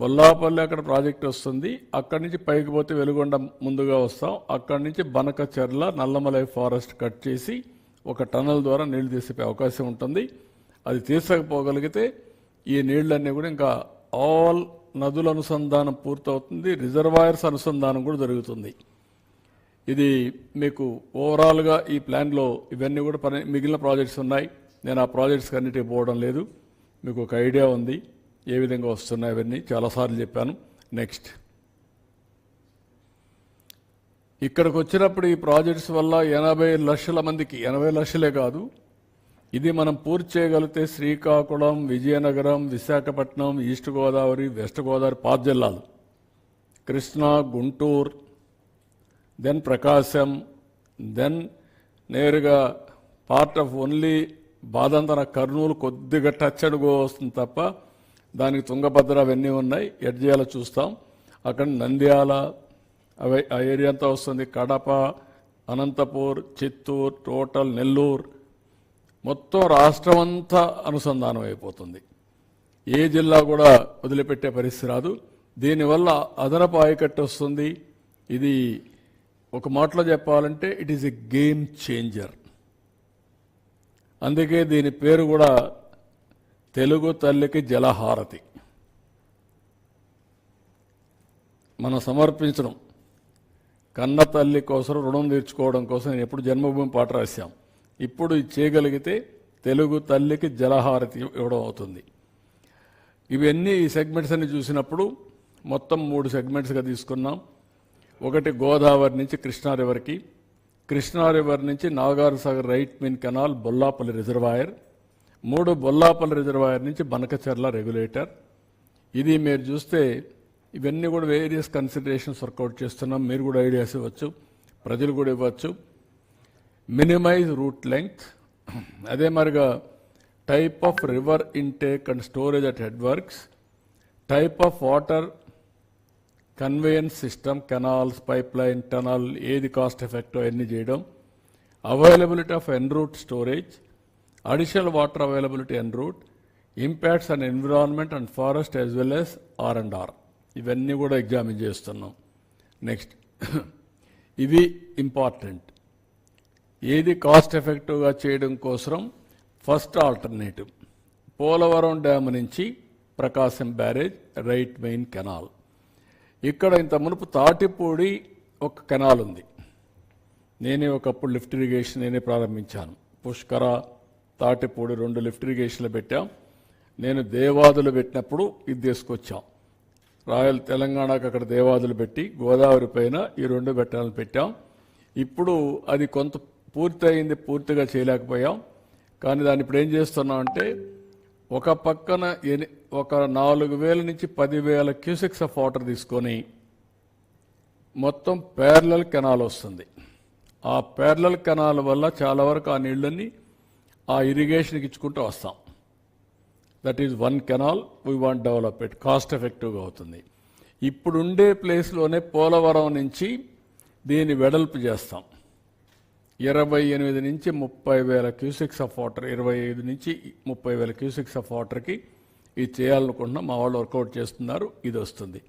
బొల్లాపల్లి అక్కడ ప్రాజెక్ట్ వస్తుంది. అక్కడి నుంచి పైకి పోతే వెలుగొండ ముందుగా వస్తాం. అక్కడి నుంచి బనకచెర్ల నల్లమలై ఫారెస్ట్ కట్ చేసి ఒక టనల్ ద్వారా నీళ్లు తీసే అవకాశం ఉంటుంది. అది తీసకపోగలిగితే ఈ నీళ్ళన్నీ కూడా ఇంకా ఆల్ నదుల అనుసంధానం పూర్తవుతుంది. రిజర్వాయర్స్ అనుసంధానం కూడా జరుగుతుంది. ఇది మీకు ఓవరాల్గా ఈ ప్లాన్లో ఇవన్నీ కూడా మిగిలిన ప్రాజెక్ట్స్ ఉన్నాయి. నేను ఆ ప్రాజెక్ట్స్కి అన్నిటికీ పోవడం లేదు. మీకు ఒక ఐడియా ఉంది ఏ విధంగా వస్తున్నాయి. అవన్నీ చాలాసార్లు చెప్పాను. నెక్స్ట్, ఇక్కడికి వచ్చినప్పుడు ఈ ప్రాజెక్ట్స్ వల్ల 80 లక్షల మందికి, 80 లక్షలే కాదు, ఇది మనం పూర్తి చేయగలిగితే శ్రీకాకుళం, విజయనగరం, విశాఖపట్నం, ఈస్ట్ గోదావరి, వెస్ట్ గోదావరి 5 జిల్లాలు, కృష్ణా, గుంటూరు, దెన్ ప్రకాశం, దెన్ నేరుగా పార్ట్ ఆఫ్ ఓన్లీ బాదంతన కర్నూలు కొద్దిగా టచ్ అడుగు వస్తుంది తప్ప దానికి తుంగభద్ర అవన్నీ ఉన్నాయి. ఎడ్ చేయాలో చూస్తాం. అక్కడ నంద్యాల అవి ఆ ఏరియా అంతా వస్తుంది. కడప, అనంతపూర్, చిత్తూరు, టోటల్ నెల్లూరు, మొత్తం రాష్ట్రం అంతా అనుసంధానం అయిపోతుంది. ఏ జిల్లా కూడా వదిలిపెట్టే పరిస్థితి రాదు. దీనివల్ల అదనపు ఆయకట్టు వస్తుంది. ఇది ఒక మాటలో చెప్పాలంటే it is a game changer. అందుకే దీని పేరు కూడా తెలుగు తల్లికి జలహారతి. మనం సమర్పించడం కన్న తల్లి కోసం రుణం తీర్చుకోవడం కోసం నేను ఎప్పుడు జన్మభూమి పాట రాశాం. ఇప్పుడు ఇది చేయగలిగితే తెలుగు తల్లికి జలహారతి ఇవ్వడం అవుతుంది. ఇవన్నీ ఈ సెగ్మెంట్స్ అన్ని చూసినప్పుడు మొత్తం 3 సెగ్మెంట్స్గా తీసుకున్నాం. ఒకటి గోదావరి నుంచి కృష్ణా రివర్కి, కృష్ణా రివర్ నుంచి Nagar Sagar right main canal Bollapalli reservoir, 3 Bollapalli reservoir నుంచి బనకచెర్ల రెగ్యులేటర్. ఇది మీరు చూస్తే ఇవన్నీ కూడా వేరియస్ కన్సిడరేషన్స్ వర్కౌట్ చేస్తున్నాం. మీరు కూడా ఐడియాస్ ఇవ్వచ్చు, ప్రజలు కూడా ఇవ్వచ్చు. మినిమైజ్ రూట్ లెంగ్త్, అదే మరిగా type of river intake and storage at head works, type of water conveyance system, canals, pipe line, tunnel, ఏది కాస్ట్ ఎఫెక్టివ్ అన్నీ చేయడం, availability of en route storage, additional water availability en route, impacts on environment and forest as well as R&R, ఇవన్నీ కూడా examine చేస్తున్నాం. Next, ఇవి important. ఏది cost ఎఫెక్టివ్గా చేయడం కోసం ఫస్ట్ ఆల్టర్నేటివ్ పోలవరం డ్యామ్ నుంచి ప్రకాశం బ్యారేజ్ రైట్ మెయిన్ కెనాల్. ఇక్కడ ఇంత మునుపు తాటిపూడి ఒక కెనాల్ ఉంది. నేనే ఒకప్పుడు లిఫ్ట్ ఇరిగేషన్ నేనే ప్రారంభించాను. పుష్కర, తాటిపూడి 2 లిఫ్ట్ ఇరిగేషన్లు పెట్టాం. నేను దేవాదులు పెట్టినప్పుడు ఇది తీసుకొచ్చాం. రాయల్ తెలంగాణకు అక్కడ దేవాదులు పెట్టి గోదావరి పైన ఈ 2 పెట్టాలని పెట్టాం. ఇప్పుడు అది కొంత పూర్తయింది, పూర్తిగా చేయలేకపోయాం. కానీ దాన్ని ఇప్పుడు ఏం చేస్తున్నాం అంటే ఒక పక్కన ఒక 4,000 నుంచి 10,000 క్యూసెక్స్ ఆఫ్ వాటర్ తీసుకొని మొత్తం ప్యారలల్ కెనాల్ వస్తుంది. ఆ ప్యారలల్ కెనాల్ వల్ల చాలా వరకు ఆ నీళ్ళని ఆ ఇరిగేషన్కి ఇచ్చుకుంటూ వస్తాం. That is 1 canal we want develop it, cost ఎఫెక్టివ్గా అవుతుంది. ఇప్పుడుండే ప్లేస్లోనే పోలవరం నుంచి దీన్ని వెడల్పు చేస్తాం. 28 నుంచి 30,000 క్యూసెక్స్ ఆఫ్ వాటర్, 25 నుంచి 30,000 క్యూసెక్స్ ఆఫ్ వాటర్కి ఇది చేయాలనుకుంటున్నాం. మా వాళ్ళు వర్కౌట్ చేస్తున్నారు. ఇది వస్తుంది.